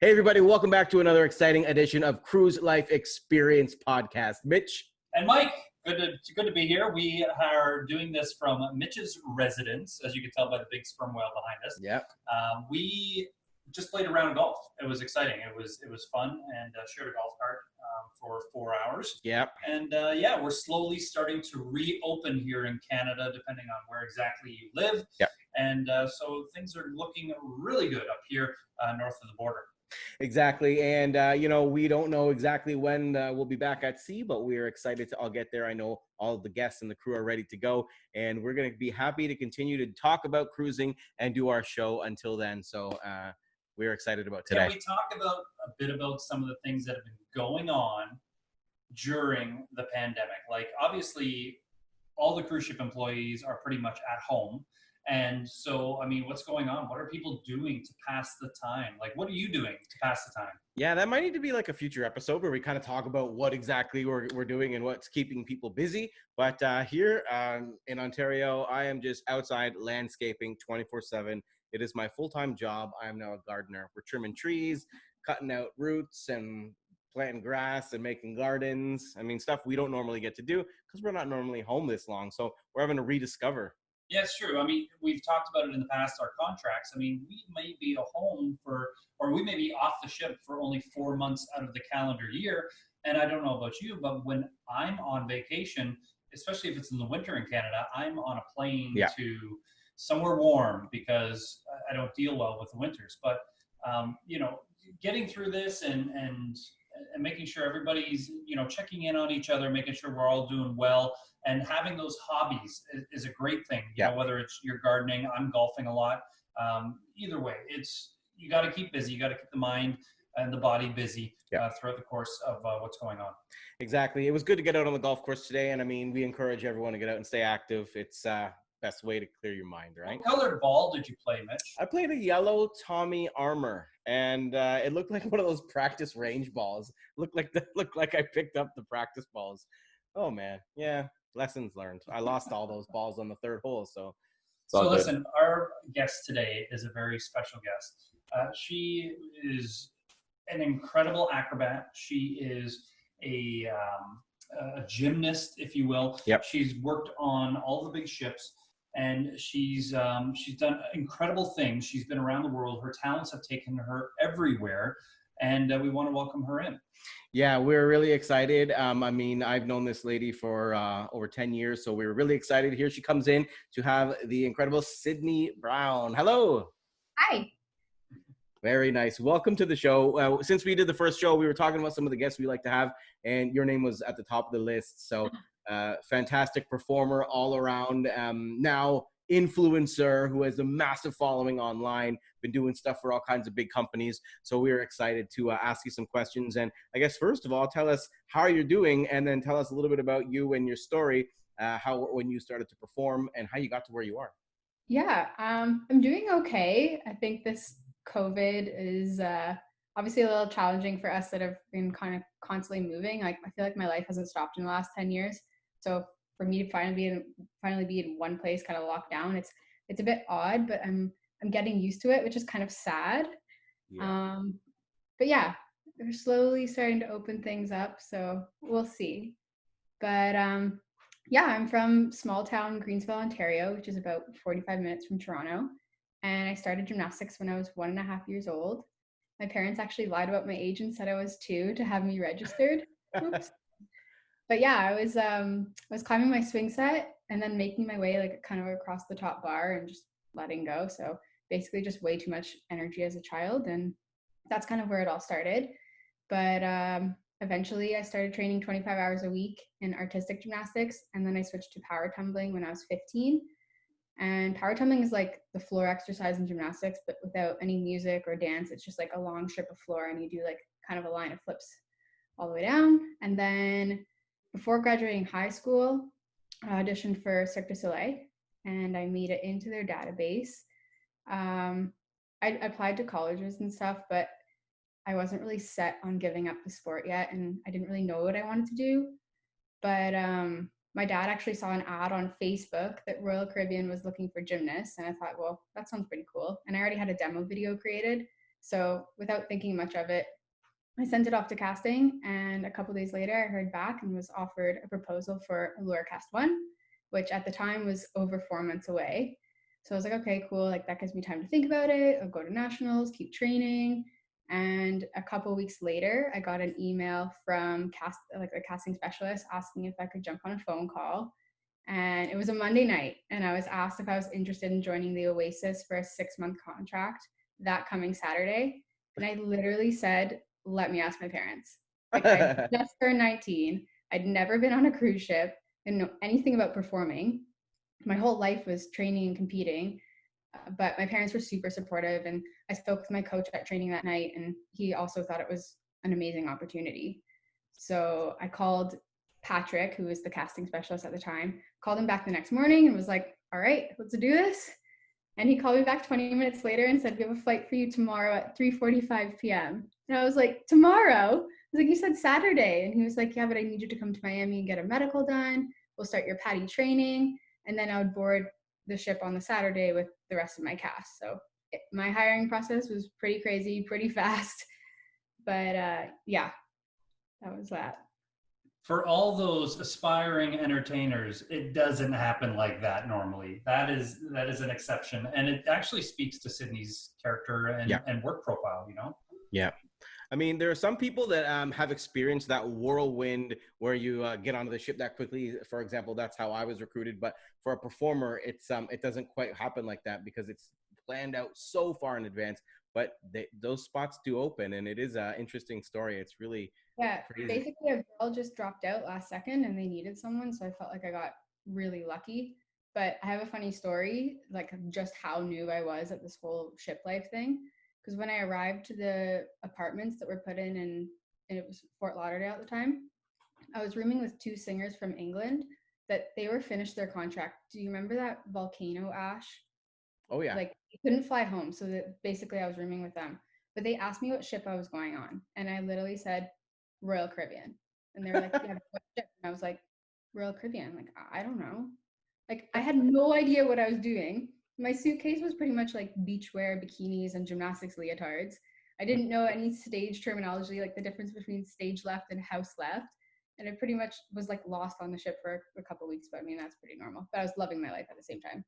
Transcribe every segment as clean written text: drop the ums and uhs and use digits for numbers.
Hey, everybody, welcome back to another exciting edition of Cruise Life Experience Podcast. Mitch. And Mike, good to be here. We are doing this from Mitch's residence, as you can tell by the big sperm whale behind us. Yep. We just played a round of golf. It was exciting. It was fun, and shared a golf cart for 4 hours. Yep. And we're slowly starting to reopen here in Canada, depending on where exactly you live. Yep. And so things are looking really good up here north of the border. Exactly. And, we don't know exactly when we'll be back at sea, but we're excited to all get there. I know all of the guests and the crew are ready to go, and we're going to be happy to continue to talk about cruising and do our show until then. So we're excited about today. Can we talk a bit about some of the things that have been going on during the pandemic? Like, obviously, all the cruise ship employees are pretty much at home. And so, I mean, what's going on? What are people doing to pass the time? Like, what are you doing to pass the time? Yeah, that might need to be like a future episode where we kind of talk about what exactly we're doing and what's keeping people busy. But here in Ontario, I am just outside landscaping 24/7. It is my full-time job. I am now a gardener. We're trimming trees, cutting out roots, and planting grass and making gardens. I mean, stuff we don't normally get to do because we're not normally home this long. So we're having to rediscover. Yeah, it's true. I mean, we've talked about it in the past, our contracts. I mean, we may be we may be off the ship for only 4 months out of the calendar year. And I don't know about you, but when I'm on vacation, especially if it's in the winter in Canada, I'm on a plane to somewhere warm because I don't deal well with the winters. But, getting through this and making sure everybody's, checking in on each other, making sure we're all doing well, and having those hobbies is a great thing. You know, whether it's you're gardening, I'm golfing a lot. Either way, you got to keep busy. You got to keep the mind and the body busy throughout the course of what's going on. Exactly. It was good to get out on the golf course today. And I mean, we encourage everyone to get out and stay active. It's best way to clear your mind, right? What colored ball did you play, Mitch? I played a yellow Tommy Armour, and it looked like one of those practice range balls. Looked like I picked up the practice balls. Oh man, yeah. Lessons learned. I lost all those balls on the third hole, so. So listen, our guest today is a very special guest. She is an incredible acrobat. She is a gymnast, if you will. Yep. She's worked on all the big ships, and she's done incredible things. She's been around the world. Her talents have taken her everywhere, and we want to welcome her in. Yeah, we're really excited. I mean, I've known this lady for over 10 years, so we're really excited. Here she comes in to have the incredible Sydney Brown. Hello. Hi. Very nice. Welcome to the show. Since we did the first show, we were talking about some of the guests we like to have, and your name was at the top of the list. So fantastic performer all around. Now influencer who has a massive following online, been doing stuff for all kinds of big companies. So we're excited to ask you some questions. And I guess, first of all, tell us how you're doing, and then tell us a little bit about you and your story, when you started to perform and how you got to where you are. Yeah, I'm doing okay. I think this COVID is obviously a little challenging for us that have been kind of constantly moving. Like, I feel like my life hasn't stopped in the last 10 years. So for me to finally be in one place, kind of locked down, it's a bit odd, but I'm getting used to it, which is kind of sad. Yeah. But yeah, they're slowly starting to open things up, so we'll see. But yeah, I'm from small town Greensville, Ontario, which is about 45 minutes from Toronto. And I started gymnastics when I was 1.5 years old. My parents actually lied about my age and said I was 2 to have me registered. Oops. But yeah, I was climbing my swing set and then making my way like kind of across the top bar and just letting go. So basically just way too much energy as a child. And that's kind of where it all started. But eventually I started training 25 hours a week in artistic gymnastics. And then I switched to power tumbling when I was 15. And power tumbling is like the floor exercise in gymnastics, but without any music or dance. It's just like a long strip of floor, and you do like kind of a line of flips all the way down. And then before graduating high school, I auditioned for Cirque Du Soleil, and I made it into their database. I applied to colleges and stuff, but I wasn't really set on giving up the sport yet, and I didn't really know what I wanted to do. But my dad actually saw an ad on Facebook that Royal Caribbean was looking for gymnasts, and I thought, well, that sounds pretty cool. And I already had a demo video created, So without thinking much of it, I sent it off to casting, and a couple days later I heard back and was offered a proposal for Allure Cast 1, which at the time was over 4 months away. So I was like, okay, cool. Like that gives me time to think about it. I'll go to nationals, keep training. And a couple weeks later, I got an email from a casting specialist asking if I could jump on a phone call. And it was a Monday night, and I was asked if I was interested in joining the Oasis for a 6-month contract that coming Saturday. And I literally said, let me ask my parents. Like I just turned 19. I'd never been on a cruise ship, didn't know anything about performing. My whole life was training and competing, but my parents were super supportive, and I spoke with my coach at training that night, and he also thought it was an amazing opportunity. So I called Patrick, who was the casting specialist at the time, called him back the next morning and was like, all right, let's do this. And he called me back 20 minutes later and said, we have a flight for you tomorrow at 3:45 p.m. And I was like, tomorrow? I was like, you said Saturday. And he was like, yeah, but I need you to come to Miami and get a medical done. We'll start your PADI training. And then I would board the ship on the Saturday with the rest of my cast. So my hiring process was pretty crazy, pretty fast. But yeah, that was that. For all those aspiring entertainers, it doesn't happen like that normally. That is an exception, and it actually speaks to Sydney's character and work profile. You know. Yeah. I mean, there are some people that have experienced that whirlwind where you get onto the ship that quickly. For example, that's how I was recruited. But for a performer, it doesn't quite happen like that because it's planned out so far in advance. But those spots do open, and it is an interesting story. It's really crazy. Basically, a girl just dropped out last second, and they needed someone, so I felt like I got really lucky. But I have a funny story, like just how new I was at this whole ship life thing. Because when I arrived to the apartments that were put in, and it was Fort Lauderdale at the time, I was rooming with 2 singers from England that they were finished their contract. Do you remember that volcano ash? Oh yeah. Like they couldn't fly home, so that basically I was rooming with them. But they asked me what ship I was going on, and I literally said Royal Caribbean, and they were like, "Yeah, what ship?" And I was like, "Royal Caribbean." Like I don't know. Like I had no idea what I was doing. My suitcase was pretty much like beachwear, bikinis, and gymnastics leotards. I didn't know any stage terminology, like the difference between stage left and house left. And it pretty much was like lost on the ship for a couple of weeks, but I mean, that's pretty normal. But I was loving my life at the same time.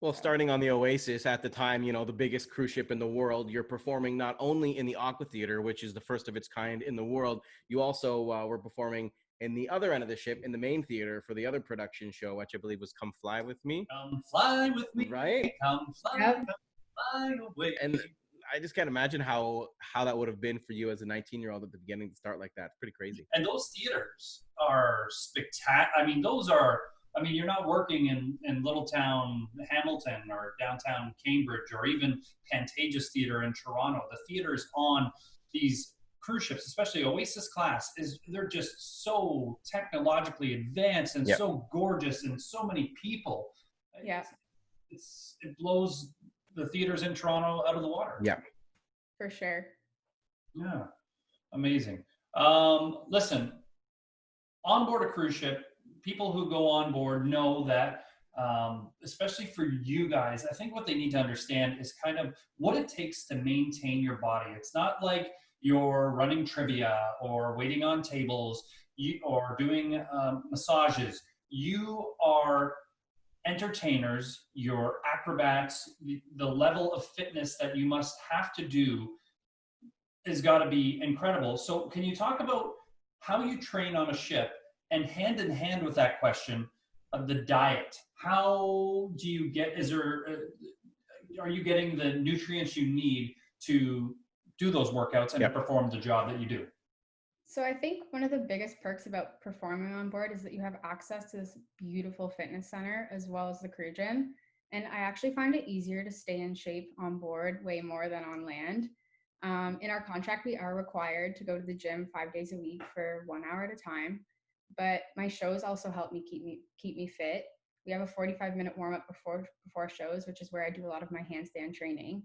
Well, starting on the Oasis at the time, the biggest cruise ship in the world, you're performing not only in the AquaTheater, which is the first of its kind in the world, you also were performing in the other end of the ship, in the main theater for the other production show, which I believe was Come Fly With Me. Come fly with me. Right? Come fly away. And I just can't imagine how that would have been for you as a 19-year-old at the beginning to start like that. It's pretty crazy. And those theaters are spectacular. I mean, you're not working in little town Hamilton or downtown Cambridge or even Pantages Theatre in Toronto. The theaters on these cruise ships, especially Oasis class, they're just so technologically advanced and so gorgeous and so many people. Yeah. It blows the theaters in Toronto out of the water. Yeah. For sure. Yeah. Amazing. Listen, on board a cruise ship, people who go on board know that, especially for you guys, I think what they need to understand is kind of what it takes to maintain your body. It's not like you're running trivia or waiting on tables or doing massages. You are entertainers, you're acrobats. The level of fitness that you must have to do has got to be incredible. So can you talk about how you train on a ship? And hand in hand with that question of the diet, how do you get, are you getting the nutrients you need to do those workouts and perform the job that you do? So I think one of the biggest perks about performing on board is that you have access to this beautiful fitness center as well as the crew gym. And I actually find it easier to stay in shape on board way more than on land. In our contract, we are required to go to the gym 5 days a week for 1 hour at a time. But my shows also help me keep me fit. We have a 45-minute warm-up before shows, which is where I do a lot of my handstand training.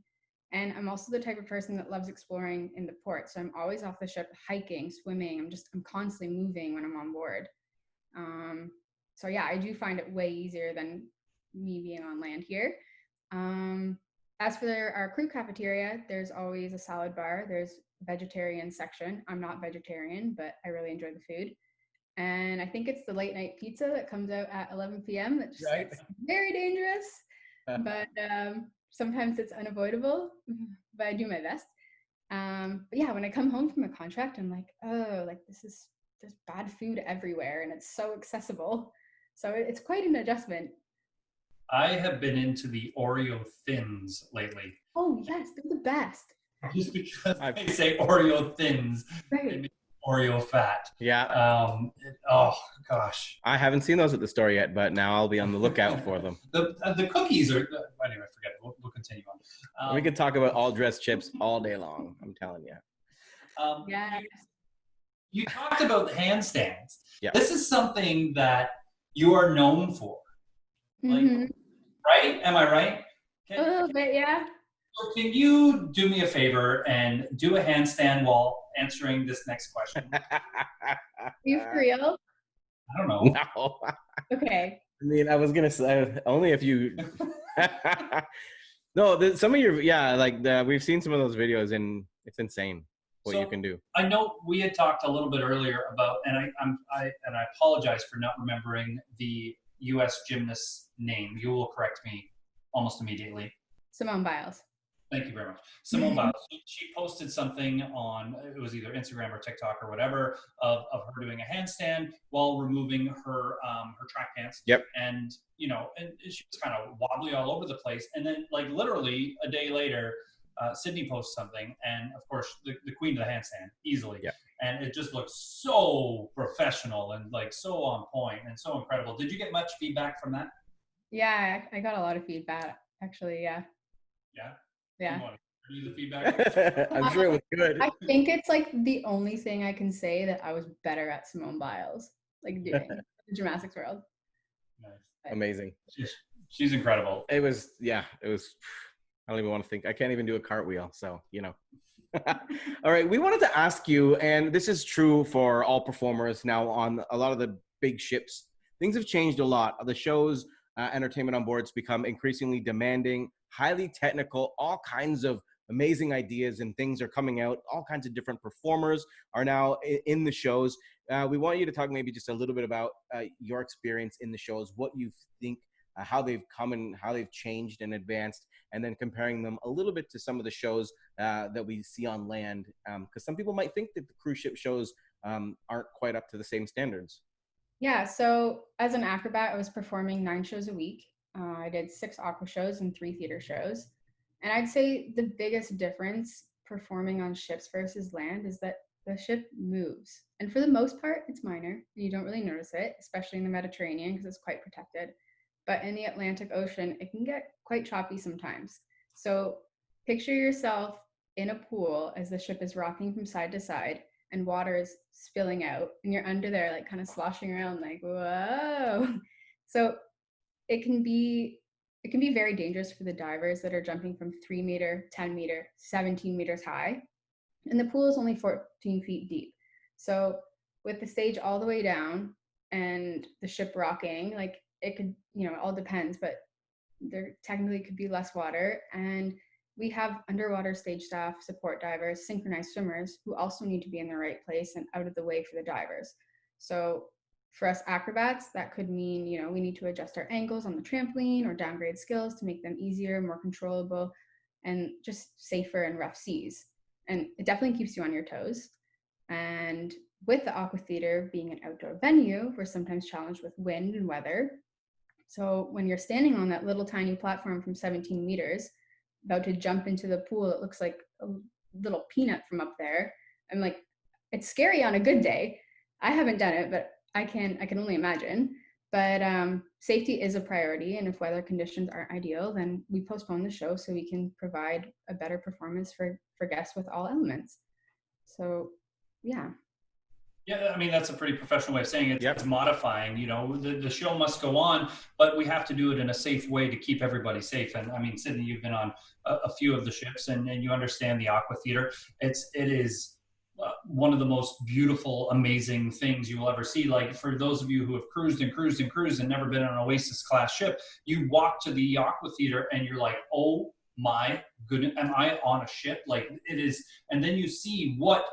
And I'm also the type of person that loves exploring in the port. So I'm always off the ship hiking, swimming. I'm constantly moving when I'm on board. So yeah, I do find it way easier than me being on land here. As for our crew cafeteria, there's always a salad bar. There's a vegetarian section. I'm not vegetarian, but I really enjoy the food. And I think it's the late night pizza that comes out at 11 p.m. that just Right. gets very dangerous, but sometimes it's unavoidable, but I do my best. But yeah, when I come home from a contract, I'm like, oh, like there's bad food everywhere and it's so accessible. So it's quite an adjustment. I have been into the Oreo Thins lately. Oh yes, they're the best. Just because they say Oreo Thins, Right. they make Oreo fat. Yeah. Oh gosh. I haven't seen those at the store yet, but now I'll be on the lookout for them. The cookies are, anyway, forget it. We'll continue on. We could talk about all dressed chips all day long. I'm telling you. Yeah. You talked about the handstands. Yeah. This is something that you are known for. Like, right? Am I right? A little bit, yeah. So can you do me a favor and do a handstand while answering this next question? Are you for real? I don't know. No. Okay. I mean, I was gonna say only if you. No, some of your we've seen some of those videos and it's insane what you can do. I know we had talked a little bit earlier about, and I apologize for not remembering the U.S. gymnast's name. You will correct me almost immediately. Simone Biles. Thank you very much. Simone Biles. She posted something on, it was either Instagram or TikTok or whatever, of her doing a handstand while removing her track pants. Yep. And, and she was kind of wobbly all over the place. And then, like, literally a day later, Sydney posts something, and of course, the queen of the handstand, easily. Yeah. And it just looks so professional and like so on point and so incredible. Did you get much feedback from that? Yeah, I got a lot of feedback, actually, yeah. Yeah? Yeah. You the feedback? I'm sure it was good. I think it's like the only thing I can say that I was better at Simone Biles, like doing the gymnastics world. Nice. Amazing. She's incredible. It was. I don't even want to think. I can't even do a cartwheel. So, All right. We wanted to ask you, and this is true for all performers now on a lot of the big ships. Things have changed a lot. The shows, entertainment on boards become increasingly demanding, highly technical, all kinds of amazing ideas and things are coming out. All kinds of different performers are now in the shows. We want you to talk maybe just a little bit about your experience in the shows, what you think, how they've come and how they've changed and advanced, and then comparing them a little bit to some of the shows that we see on land. Because some people might think that the cruise ship shows aren't quite up to the same standards. Yeah, so as an acrobat, I was performing 9 shows a week. I did 6 aqua shows and 3 theater shows. And I'd say the biggest difference performing on ships versus land is that the ship moves. And for the most part, it's minor. You don't really notice it, especially in the Mediterranean because it's quite protected. But in the Atlantic Ocean, it can get quite choppy sometimes. So picture yourself in a pool as the ship is rocking from side to side and water is spilling out and you're under there like kind of sloshing around like, whoa. So it can be very dangerous for the divers that are jumping from 3 meter, 10 meter, 17 meters high. And the pool is only 14 feet deep. So with the stage all the way down and the ship rocking, like it could, it all depends, but there technically could be less water. And we have underwater stage staff, support divers, synchronized swimmers who also need to be in the right place and out of the way for the divers. So for us acrobats, that could mean, we need to adjust our angles on the trampoline or downgrade skills to make them easier, more controllable, and just safer in rough seas. And it definitely keeps you on your toes. And with the AquaTheater being an outdoor venue, we're sometimes challenged with wind and weather. So when you're standing on that little tiny platform from 17 meters, about to jump into the pool, it looks like a little peanut from up there. I'm like, it's scary on a good day. I haven't done it, but I can only imagine. But safety is a priority, and if weather conditions aren't ideal, then we postpone the show so we can provide a better performance for guests with all elements. So, yeah. Yeah, I mean, that's a pretty professional way of saying it. Yep. It's modifying, the show must go on, but we have to do it in a safe way to keep everybody safe. And I mean, Sydney, you've been on a few of the ships and you understand the AquaTheater. It is one of the most beautiful, amazing things you will ever see. Like for those of you who have cruised and never been on an Oasis class ship, you walk to the AquaTheater and you're like, oh my goodness, am I on a ship? Like it is. And then you see what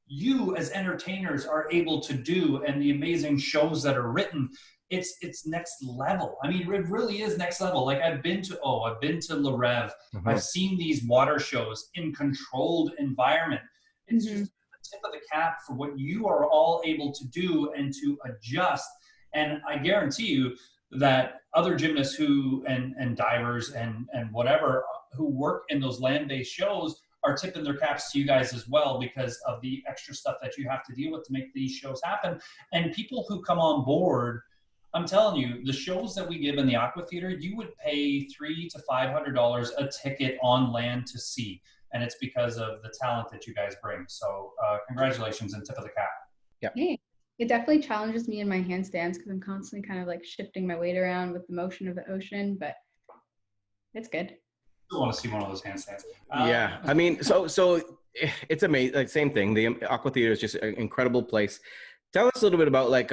you as entertainers are able to do and the amazing shows that are written. It's next level. I mean, it really is next level. Like I've been to Le Rev. I've seen these water shows in controlled environment. It's just the tip of the cap for what you are all able to do and to adjust. And I guarantee you that other gymnasts who and divers and whatever who work in those land-based shows are tipping their caps to you guys as well because of the extra stuff that you have to deal with to make these shows happen. And people who come on board, I'm telling you, the shows that we give in the AquaTheater, you would pay $300 to $500 a ticket on land to see. And it's because of the talent that you guys bring. So congratulations and tip of the cap. Yeah. Hey, it definitely challenges me in my handstands because I'm constantly kind of like shifting my weight around with the motion of the ocean, but it's good. I want to see one of those handstands. Yeah, I mean, so it's amazing. Like same thing. The AquaTheater is just an incredible place. Tell us a little bit about like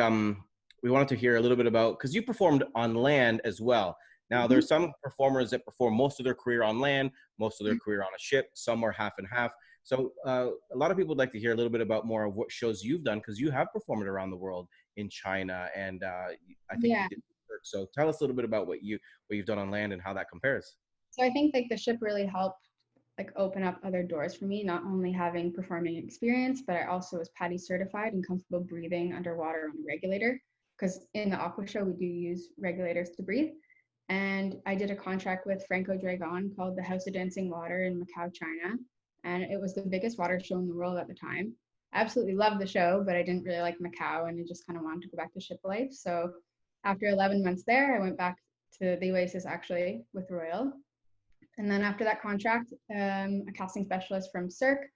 we wanted to hear a little bit about because you performed on land as well. Now there's some performers that perform most of their career on land, most of their career on a ship. Some are half and half. So a lot of people would like to hear a little bit about more of what shows you've done because you have performed around the world in China and I think you did. So tell us a little bit about what you've done on land and how that compares. So I think like the ship really helped like open up other doors for me, not only having performing experience, but I also was PADI certified and comfortable breathing underwater on a regulator because in the aqua show we do use regulators to breathe. And I did a contract with Franco Dragon called the House of Dancing Water in Macau, China. And it was the biggest water show in the world at the time. I absolutely loved the show, but I didn't really like Macau and I just kind of wanted to go back to ship life. So after 11 months there, I went back to the Oasis actually with Royal. And then after that contract, a casting specialist from Cirque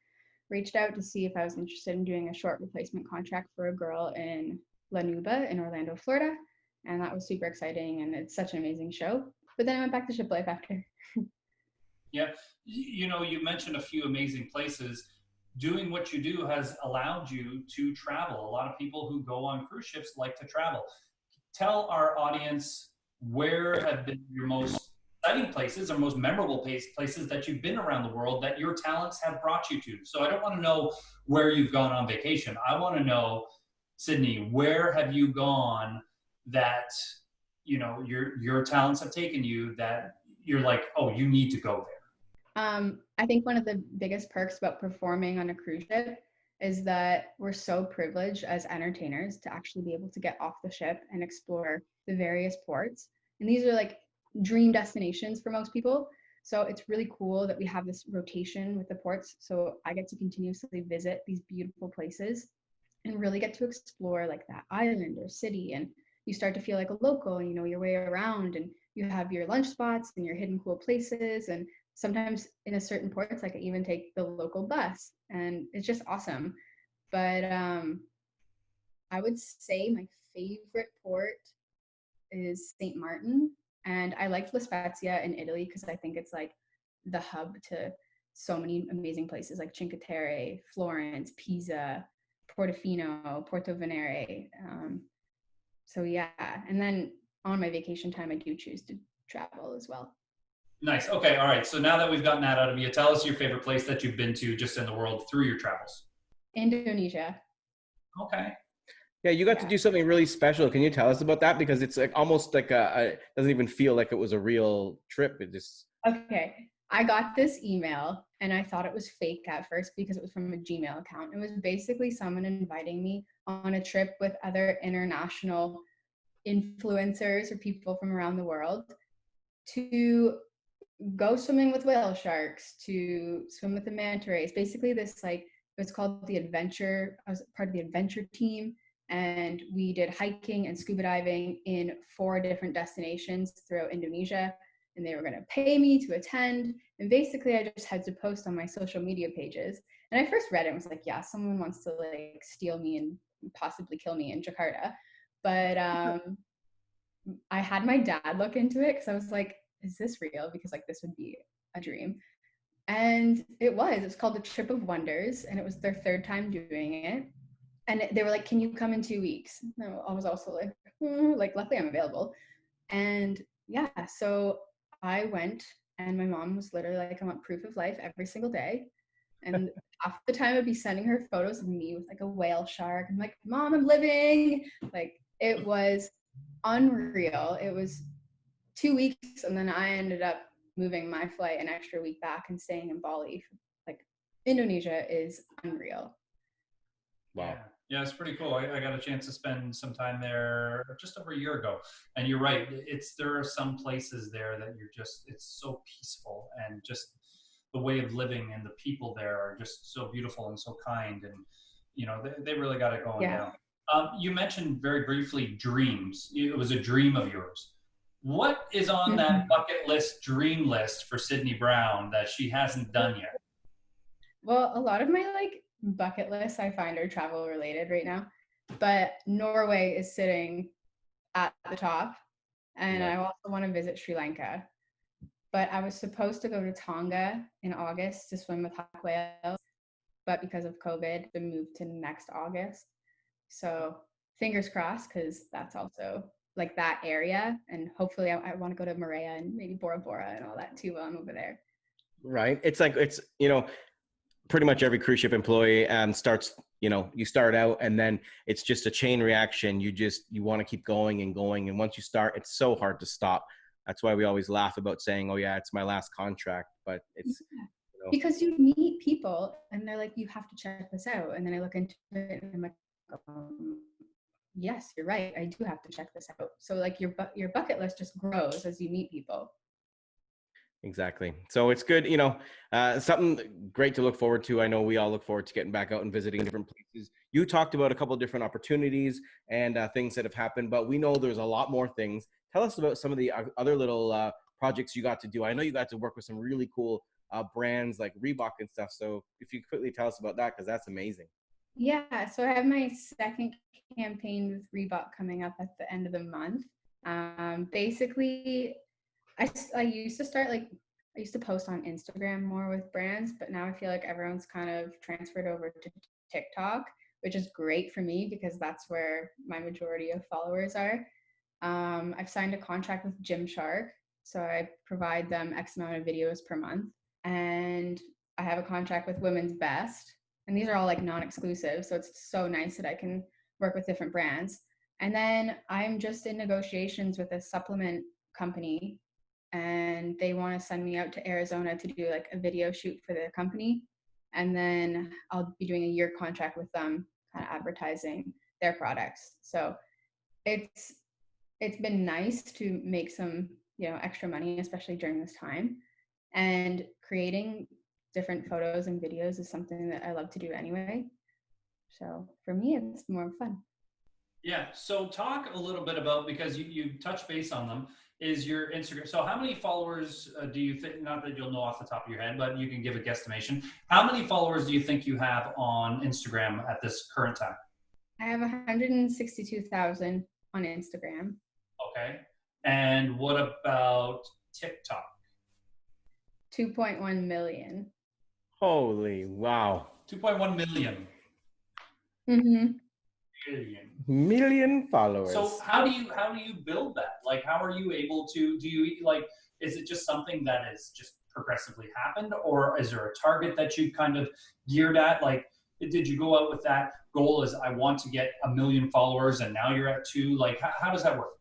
reached out to see if I was interested in doing a short replacement contract for a girl in La Nouba in Orlando, Florida. And that was super exciting. And it's such an amazing show. But then I went back to ship life after. Yeah. You know, you mentioned a few amazing places. Doing what you do has allowed you to travel. A lot of people who go on cruise ships like to travel. Tell our audience where have been your most exciting places or most memorable places that you've been around the world that your talents have brought you to. So I don't want to know where you've gone on vacation. I want to know, Sydney, where have you gone that, you know, your talents have taken you that you're like, oh, you need to go there? I think one of the biggest perks about performing on a cruise ship is that we're so privileged as entertainers to actually be able to get off the ship and explore the various ports. And these are like dream destinations for most people. So it's really cool that we have this rotation with the ports. So I get to continuously visit these beautiful places and really get to explore like that island or city. And you start to feel like a local and you know your way around and you have your lunch spots and your hidden cool places. And sometimes in a certain ports, like I even take the local bus and it's just awesome. But I would say my favorite port is St. Martin. And I liked La Spezia in Italy because I think it's like the hub to so many amazing places like Cinque Terre, Florence, Pisa, Portofino, Porto Venere. So yeah, and then on my vacation time, I do choose to travel as well. Nice. Okay. All right. So now that we've gotten that out of you, tell us your favorite place that you've been to just in the world through your travels. Indonesia. Okay. Yeah, you got to do something really special. Can you tell us about that? Because it's like almost like it doesn't even feel like it was a real trip. It just. Okay. I got this email and I thought it was fake at first because it was from a Gmail account. It was basically someone inviting me on a trip with other international influencers or people from around the world to go swimming with whale sharks, to swim with the manta rays. Basically this like, it's called the adventure. I was part of the adventure team. And we did hiking and scuba diving in 4 different destinations throughout Indonesia. And they were going to pay me to attend. And basically, I just had to post on my social media pages. And I first read it and was like, yeah, someone wants to like steal me and possibly kill me in Jakarta. But I had my dad look into it because I was like, is this real? Because like this would be a dream. And it was called the Trip of Wonders. And it was their 3rd time doing it. And they were like, can you come in 2 weeks? No, I was also like, luckily I'm available. And yeah, so I went And my mom was literally like, I want proof of life every single day. And half the time I'd be sending her photos of me with like a whale shark. I'm like, Mom, I'm living. Like, it was unreal. It was 2 weeks, and then I ended up moving my flight an extra week back and staying in Bali. Like, Indonesia is unreal. Wow. Yeah, it's pretty cool. I got a chance to spend some time there just over a year ago, and you're right. There are some places there that it's so peaceful, and just the way of living and the people there are just so beautiful and so kind, and they really got it going down. You mentioned very briefly dreams. It was a dream of yours. What is on that bucket list, dream list for Sydney Brown that she hasn't done yet? Well, a lot of my like bucket lists I find are travel related right now, but Norway is sitting at the top, and I also want to visit Sri Lanka. But I was supposed to go to Tonga in August to swim with hawk whales, but because of COVID, they moved to next August. So fingers crossed, because that's also like that area, and hopefully I want to go to Moorea and maybe Bora Bora and all that too while I'm over there. Right. It's like, pretty much every cruise ship employee starts, you start out and then it's just a chain reaction. You want to keep going and going. And once you start, it's so hard to stop. That's why we always laugh about saying, oh yeah, it's my last contract, but it's, because you meet people and they're like, you have to check this out. And then I look into it and I'm like, yes, you're right. I do have to check this out. So like your bucket list just grows as you meet people. Exactly. So it's good, something great to look forward to. I know we all look forward to getting back out and visiting different places. You talked about a couple of different opportunities and things that have happened, but we know there's a lot more things. Tell us about some of the other little projects you got to do. I know you got to work with some really cool brands like Reebok and stuff. So if you quickly tell us about that, because that's amazing. Yeah. So I have my second campaign with Reebok coming up at the end of the month. Basically, I used to start I used to post on Instagram more with brands, but now I feel like everyone's kind of transferred over to TikTok, which is great for me because that's where my majority of followers are. I've signed a contract with Gymshark, so I provide them X amount of videos per month. And I have a contract with Women's Best, and these are all like non-exclusive, so it's so nice that I can work with different brands. And then I'm just in negotiations with a supplement company, and they want to send me out to Arizona to do like a video shoot for their company. And then I'll be doing a year contract with them, kind of advertising their products. So it's been nice to make some, extra money, especially during this time. And creating different photos and videos is something that I love to do anyway. So for me, it's more fun. Yeah. So talk a little bit about, because you touch base on them, is your Instagram. So how many followers do you think, not that you'll know off the top of your head, but you can give a guesstimation. How many followers do you think you have on Instagram at this current time? I have 162,000 on Instagram. Okay. And what about TikTok? 2.1 million. Holy wow. 2.1 million. Mm-hmm. Million followers. So how do you build that? Like, how are you able to, is it just something that is just progressively happened, or is there a target that you kind of geared at? Like, did you go out with that goal as I want to get 1 million followers and now you're at 2? Like, how does that work?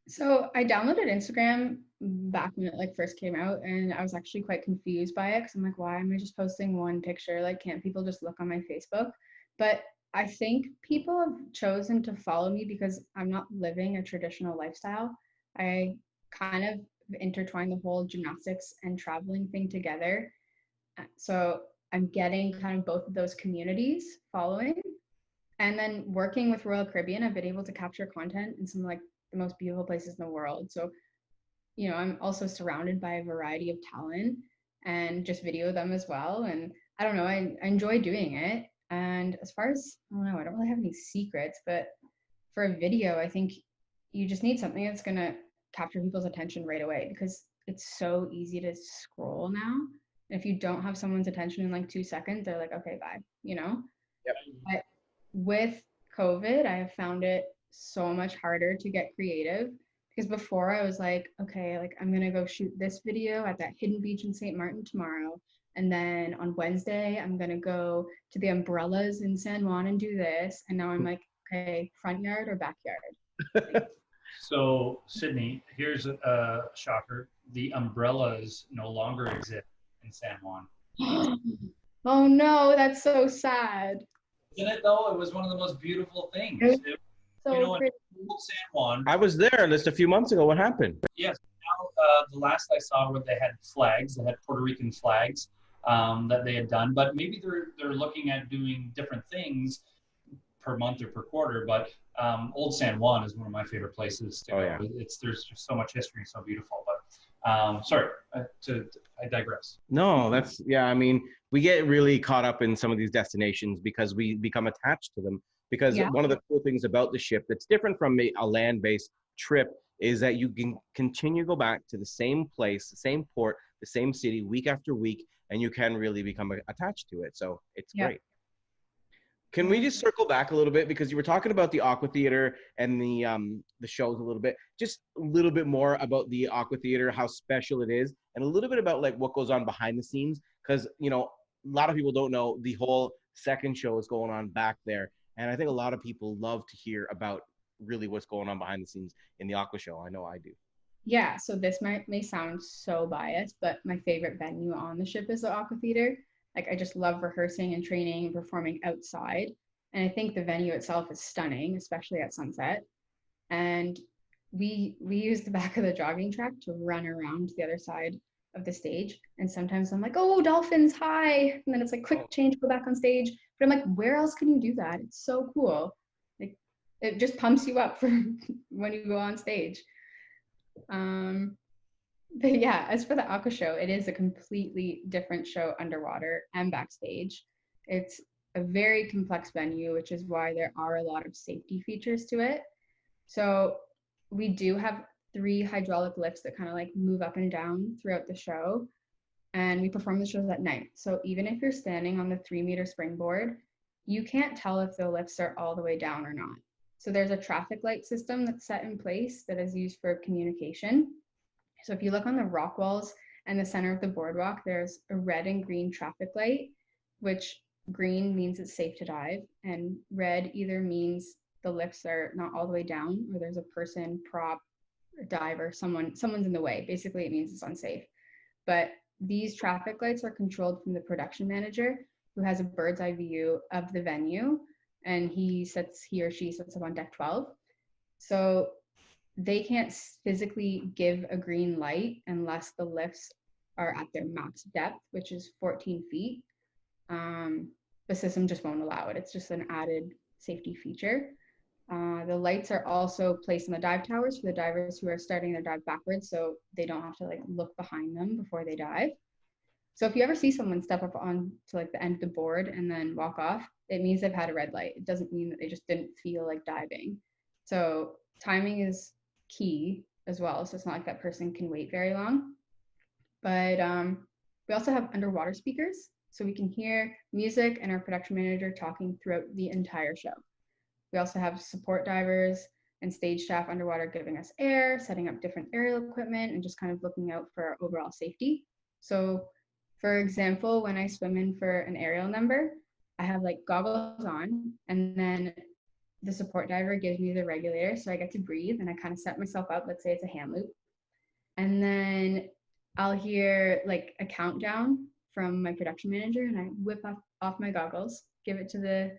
So I downloaded Instagram back when it first came out, and I was actually quite confused by it because I'm like, why am I just posting one picture? Like, can't people just look on my Facebook? But I think people have chosen to follow me because I'm not living a traditional lifestyle. I kind of intertwine the whole gymnastics and traveling thing together. So I'm getting kind of both of those communities following. And then working with Royal Caribbean, I've been able to capture content in some the most beautiful places in the world. So, I'm also surrounded by a variety of talent and just video them as well. And I don't know, I enjoy doing it. And as far as, I don't know, I don't really have any secrets, but for a video, I think you just need something that's going to capture people's attention right away, because it's so easy to scroll now. If you don't have someone's attention in 2 seconds, they're like, okay, bye, Yep. But with COVID, I have found it so much harder to get creative Because before I was like, okay, like I'm gonna go shoot this video at that hidden beach in St. Martin tomorrow. And then on Wednesday, I'm gonna go to the umbrellas in San Juan and do this. And now I'm like, okay, front yard or backyard? So, Sydney, here's a shocker. The umbrellas no longer exist in San Juan. Oh no, that's so sad. Isn't it though? It was one of the most beautiful things. So you know, in pretty. old San Juan. I was there just a few months ago. What happened? Yes. Now, the last I saw where they had flags, they had Puerto Rican flags that they had done, but maybe they're looking at doing different things per month or per quarter. But Old San Juan is one of my favorite places to go. Yeah. There's just so much history, so beautiful. But sorry, I digress. No, I mean, we get really caught up in some of these destinations because we become attached to them. Because one of the cool things about the ship that's different from a land-based trip is that you can continue to go back to the same place, the same port, the same city week after week, and you can really become attached to it. So it's great. Can we just circle back a little bit, because you were talking about the AquaTheater and the shows a little bit, just a little bit more about the AquaTheater, how special it is, and a little bit about like what goes on behind the scenes, because you know a lot of people don't know the whole second show is going on back there, and I think a lot of people love to hear about really what's going on behind the scenes in the Aqua Show. I know I do. Yeah, so this may sound so biased, but my favorite venue on the ship is the AquaTheater. Like, I just love rehearsing and training and performing outside. And I think the venue itself is stunning, especially at sunset. And we use the back of the jogging track to run around the other side of the stage. And sometimes I'm like, oh, dolphins, hi. And then it's like, quick change, go back on stage. But I'm like, where else can you do that? It's so cool. Like, it just pumps you up for when you go on stage. But yeah, as for the Aqua Show, it is a completely different show underwater and backstage. It's a very complex venue, which is why there are a lot of safety features to it. So we do have 3 hydraulic lifts that kind of like move up and down throughout the show. And we perform the shows at night. So even if you're standing on the 3-meter springboard, you can't tell if the lifts are all the way down or not. So there's a traffic light system that's set in place that is used for communication. So if you look on the rock walls and the center of the boardwalk, there's a red and green traffic light, which green means it's safe to dive, and red either means the lifts are not all the way down, or there's a person, prop, a diver, someone's in the way. Basically, it means it's unsafe. But these traffic lights are controlled from the production manager, who has a bird's eye view of the venue, and he or she sets up on deck 12. So they can't physically give a green light unless the lifts are at their max depth, which is 14 feet. The system just won't allow it. It's just an added safety feature. The lights are also placed in the dive towers for the divers who are starting their dive backwards, so they don't have to like look behind them before they dive. So if you ever see someone step up on to like the end of the board and then walk off, it means they've had a red light. It doesn't mean that they just didn't feel like diving. So timing is key as well, so it's not like that person can wait very long. But we also have underwater speakers, so we can hear music and our production manager talking throughout the entire show. We also have support divers and stage staff underwater giving us air, setting up different aerial equipment, and just kind of looking out for our overall safety. So for example, when I swim in for an aerial number, I have like goggles on, and then the support diver gives me the regulator, so I get to breathe, and I kind of set myself up. Let's say it's a hand loop. And then I'll hear like a countdown from my production manager, and I whip off my goggles, give it to the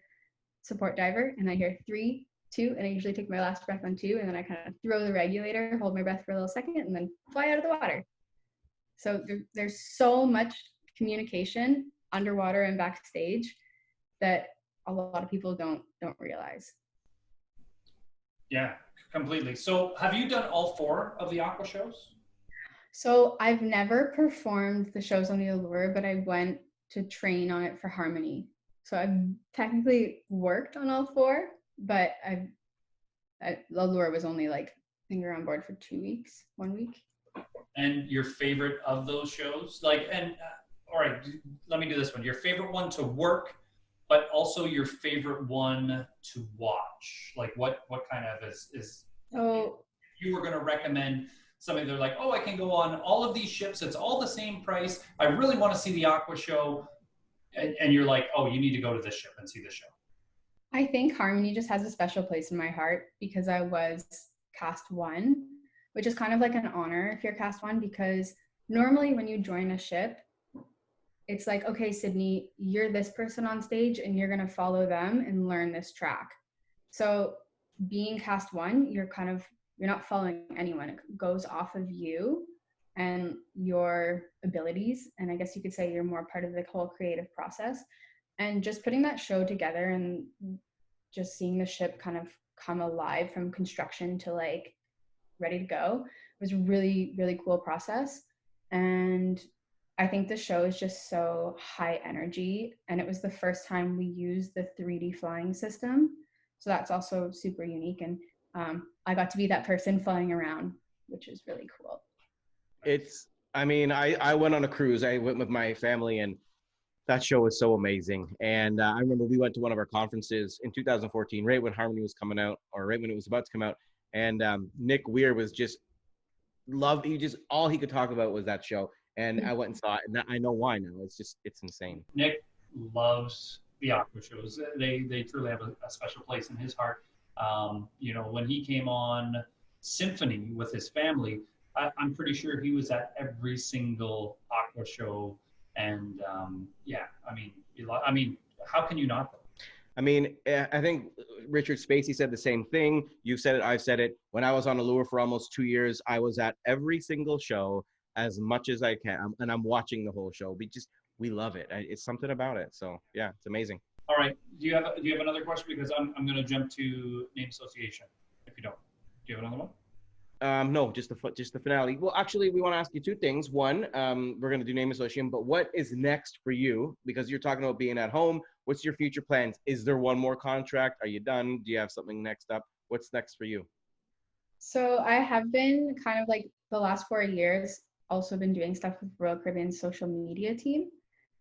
support diver, and I hear 3, 2, and I usually take my last breath on 2, and then I kind of throw the regulator, hold my breath for a little second, and then fly out of the water. So there's so much communication underwater and backstage that a lot of people don't realize. Yeah, completely. So have you done all 4 of the Aqua shows? So I've never performed the shows on the Allure, but I went to train on it for Harmony. So I've technically worked on all 4, but Allure was only like, I think we were on board for 1 week. And your favorite of those shows? Like, and all right, let me do this one. Your favorite one to work, but also your favorite one to watch? Like what kind of is So you were going to recommend somebody, they're like, oh, I can go on all of these ships. It's all the same price. I really want to see the Aqua show. And you're like, oh, you need to go to this ship and see this show. I think Harmony just has a special place in my heart because I was cast one, which is kind of like an honor if you're cast one, because normally when you join a ship, it's like, okay, Sydney, you're this person on stage and you're going to follow them and learn this track. So being cast one, you're not following anyone. It goes off of you and your abilities. And I guess you could say you're more part of the whole creative process. And just putting that show together and just seeing the ship kind of come alive from construction to like ready to go was a really, really cool process. And I think the show is just so high energy. And it was the first time we used the 3D flying system. So that's also super unique. And I got to be that person flying around, which is really cool. I went on a cruise. I went with my family, and that show was so amazing. And I remember we went to one of our conferences in 2014, right when Harmony was coming out, or right when it was about to come out. And Nick Weir was just all he could talk about was that show. And I went and saw it, and I know why now. It's insane. Nick loves the Aqua shows. They truly have a special place in his heart. When he came on Symphony with his family, I'm pretty sure he was at every single Aqua show. And how can you not? I mean, I think Richard Spacey said the same thing. You've said it, I've said it. When I was on Allure for almost 2 years, I was at every single show as much as I can, and I'm watching the whole show. We love it. It's something about it. So yeah, it's amazing. All right. Do you have another question? Because I'm going to jump to name association. If you don't, do you have another one? No, just the finale. Well, actually, we want to ask you two things. One, we're going to do name association, but what is next for you? Because you're talking about being at home. What's your future plans? Is there one more contract? Are you done? Do you have something next up? What's next for you? So I have been kind of like the last 4 years also been doing stuff with Royal Caribbean's social media team.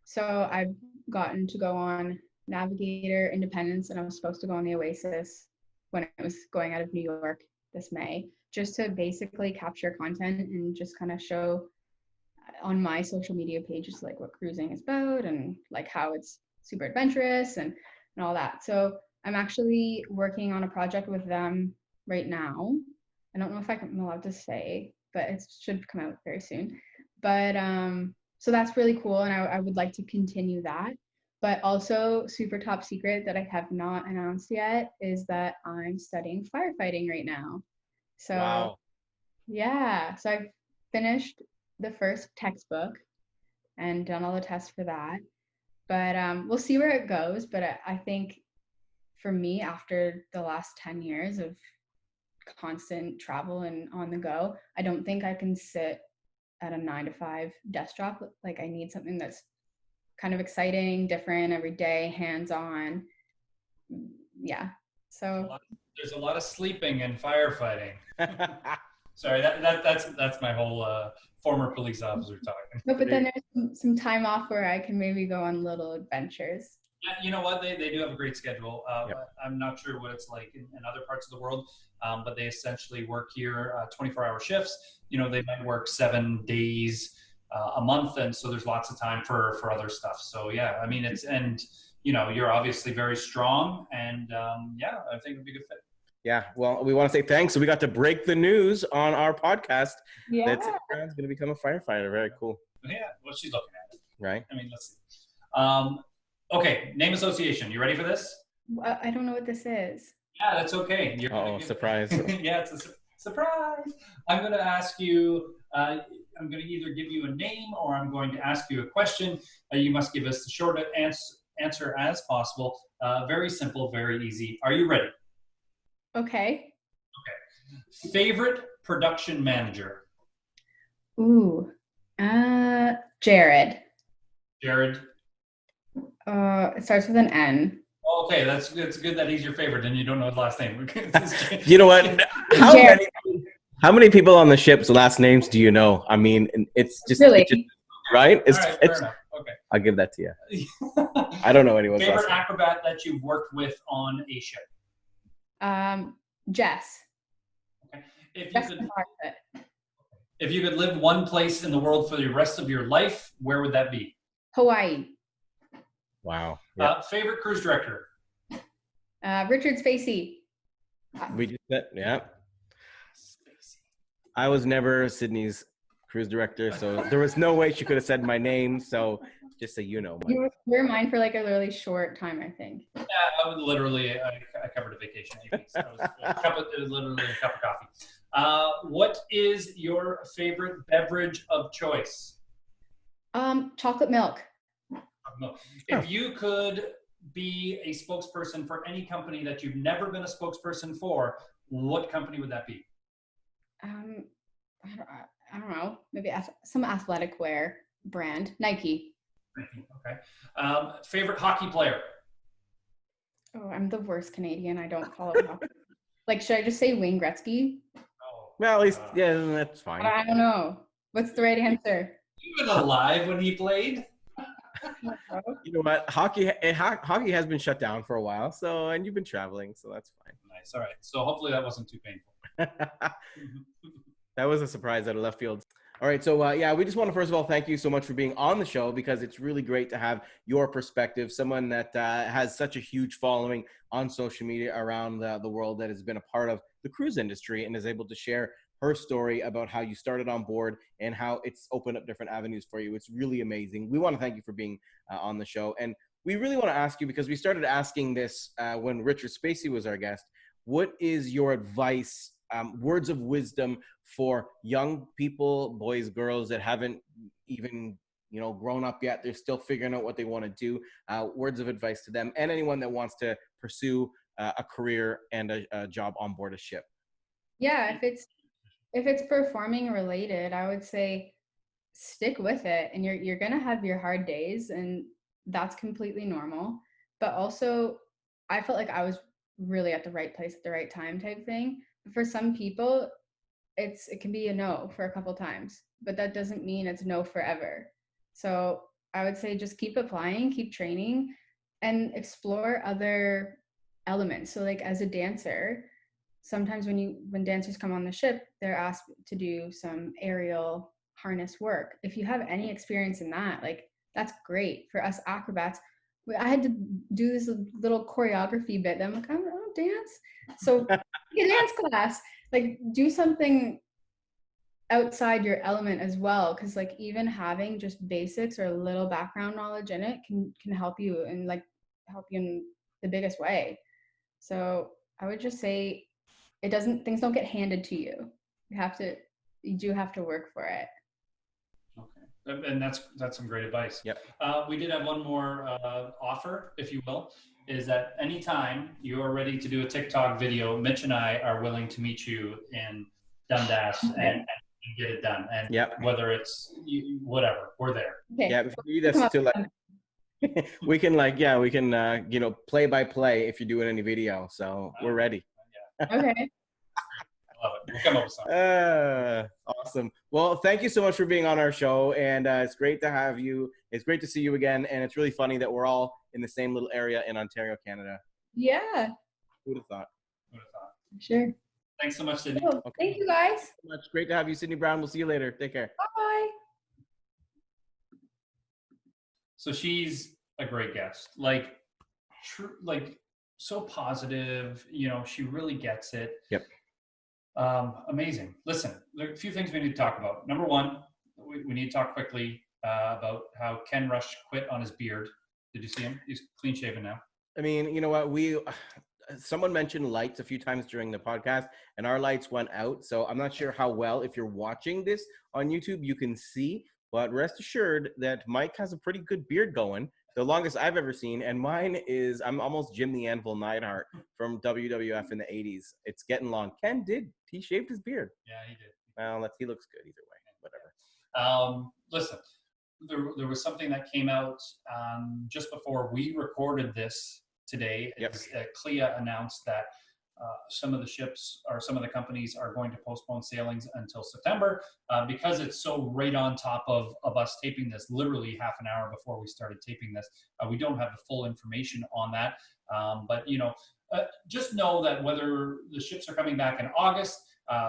So I've gotten to go on Navigator, Independence, and I was supposed to go on the Oasis when it was going out of New York this May, just to basically capture content and just kind of show on my social media pages like what cruising is about and like how it's super adventurous and all that. So I'm actually working on a project with them right now. I don't know if I'm allowed to say, but it should come out very soon. But so that's really cool, and I would like to continue that. But also super top secret that I have not announced yet is that I'm studying firefighting right now. So wow. Yeah, so I've finished the first textbook and done all the tests for that. But we'll see where it goes. But I think for me, after the last 10 years of constant travel and on the go, I don't think I can sit at a 9-to-5 desk job. Like I need something that's kind of exciting, different every day, hands-on. Yeah. So there's a lot of sleeping and firefighting. Sorry, that's my whole former police officer talking. No, but then there's some time off where I can maybe go on little adventures. Yeah, you know what? They do have a great schedule. Yep. I'm not sure what it's like in other parts of the world, but they essentially work here 24-hour shifts. They might work 7 days a month, and so there's lots of time for other stuff. So yeah, I mean you're obviously very strong, and I think it'd be a good fit. Yeah, well, we want to say thanks. So we got to break the news on our podcast that Sarah's going to become a firefighter. Very cool. Yeah, well, she's looking at it. Right. I mean, let's see. Okay, name association. You ready for this? I don't know what this is. Yeah, that's okay. Surprise. Yeah, it's a surprise. I'm going to ask you, I'm going to either give you a name or I'm going to ask you a question. You must give us the short answer as possible. Very simple, very easy. Are you ready? Okay. Favorite production manager? Ooh. Jared. Jared? It starts with an N. Okay, that's good that he's your favorite and you don't know his last name. You know what? How many people on the ship's last names do you know? I mean, it's just really right? All right, fair enough. Okay. I'll give that to you. I don't know anyone's favorite last name. acrobat that you've worked with on a ship? Jess. Okay. If you That's could, the part of it. if you could live one place in the world for the rest of your life, where would that be? Hawaii. Wow. Yeah. Favorite cruise director? Richard Spacey. We just said, yeah. I was never Sydney's cruise director, so there was no way she could have said my name. So just so you know. You were mine for like a really short time, I think. Yeah, I would literally, I covered a vacation 8 weeks. Literally a cup of coffee. What is your favorite beverage of choice? Chocolate milk. If you could be a spokesperson for any company that you've never been a spokesperson for, what company would that be? I don't know. Maybe some athletic wear brand. Nike. Okay. Favorite hockey player? Oh, I'm the worst Canadian. I don't follow hockey. Like, should I just say Wayne Gretzky? Oh, well, at least, yeah, that's fine. I don't know. What's the right answer? You were alive when he played? You know what? Hockey has been shut down for a while, so, and you've been traveling, so that's fine. Nice. All right. So hopefully that wasn't too painful. That was a surprise out of left field. All right. So, yeah, we just want to, first of all, thank you so much for being on the show, because it's really great to have your perspective, someone that has such a huge following on social media around the world, that has been a part of the cruise industry and is able to share her story about how you started on board and how it's opened up different avenues for you. It's really amazing. We want to thank you for being on the show. And we really want to ask you, because we started asking this when Richard Spacey was our guest, what is your advice, words of wisdom for young people, boys, girls that haven't even, grown up yet? They're still figuring out what they want to do. Words of advice to them and anyone that wants to pursue a career and a job on board a ship. Yeah, if it's performing related, I would say stick with it, and you're gonna have your hard days, and that's completely normal. But also, I felt like I was really at the right place at the right time type thing. But for some people, it can be a no for a couple times, but that doesn't mean it's no forever. So I would say just keep applying, keep training, and explore other elements. So like as a dancer, sometimes when dancers come on the ship, they're asked to do some aerial harness work. If you have any experience in that, like that's great. For us acrobats, I had to do this little choreography bit. I'm like, I don't dance. So a dance class, like do something outside your element as well. Cause like even having just basics or a little background knowledge in it can help you and like help you in the biggest way. So I would just say things don't get handed to you. You do have to work for it. Okay. And that's some great advice. Yep. We did have one more offer, if you will, is that anytime you are ready to do a TikTok video, Mitch and I are willing to meet you in Dundas and get it done. And whether it's whatever, we're there. Okay. Yeah, if you need us to we can play by play if you're doing any video. So we're ready. Okay. I love it. We'll come up with something. Awesome. Well, thank you so much for being on our show, and it's great to have you. It's great to see you again, and it's really funny that we're all in the same little area in Ontario, Canada. Yeah. Who would have thought? Sure. Thanks so much, Sydney. Oh, okay. Thank you, guys. Thank you so much. Great to have you, Sydney Brown. We'll see you later. Take care. Bye. So she's a great guest. Like so positive. She really gets it. Yep. Amazing. Listen, there are a few things we need to talk about. Number one, we need to talk quickly about how Ken Rush quit on his beard. Did you see him? He's clean shaven now. I mean, you know what? Someone mentioned lights a few times during the podcast, and our lights went out. So I'm not sure how well, if you're watching this on YouTube, you can see. But rest assured that Mike has a pretty good beard going, the longest I've ever seen. And mine is, I'm almost Jim the Anvil Neidhart from WWF in the 80s. It's getting long. Ken he shaved his beard. Yeah, he did. Well, he looks good either way. Whatever. Listen, there was something that came out just before we recorded this today. Yep. CLIA announced that some of the ships or some of the companies are going to postpone sailings until September because it's so right on top of us taping this, literally half an hour before we started taping this. We don't have the full information on that, but just know that whether the ships are coming back in August,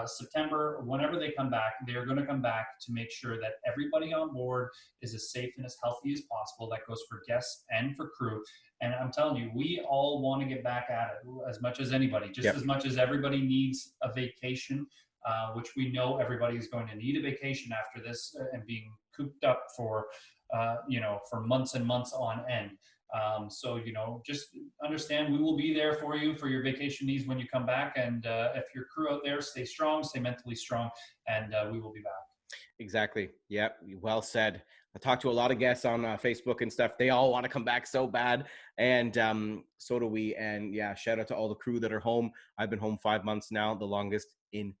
September, whenever they come back, they're going to come back to make sure that everybody on board is as safe and as healthy as possible. That goes for guests and for crew. And I'm telling you, we all want to get back at it as much as anybody, just as much as everybody needs a vacation, which we know everybody is going to need a vacation after this and being cooped up for, for months and months on end. So, just understand we will be there for you for your vacation needs when you come back. And if your crew out there, stay strong, stay mentally strong, and we will be back. Exactly. Yep. Well said. I talked to a lot of guests on Facebook and stuff. They all want to come back so bad. And so do we. And yeah, shout out to all the crew that are home. I've been home 5 months now, the longest in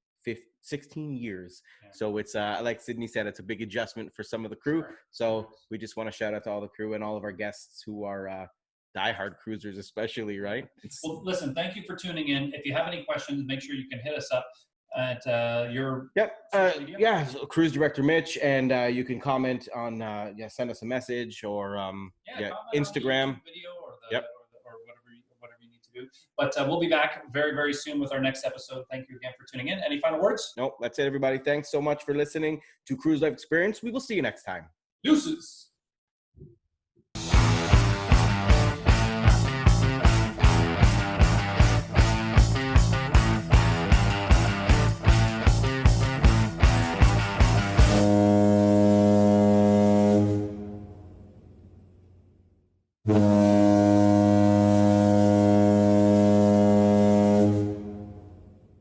16 years. Yeah. So it's, like Sydney said, it's a big adjustment for some of the crew. Sure. So we just want to shout out to all the crew and all of our guests who are diehard cruisers, especially, right? Well, listen, thank you for tuning in. If you have any questions, make sure you can hit us up at your so Cruise Director Mitch, and you can comment on send us a message or Instagram video or whatever you need to do. But we'll be back very, very soon with our next episode. Thank you again for tuning in. Any final words? Nope, that's it, everybody. Thanks so much for listening to Cruise Life Experience. We will see you next time. Deuces.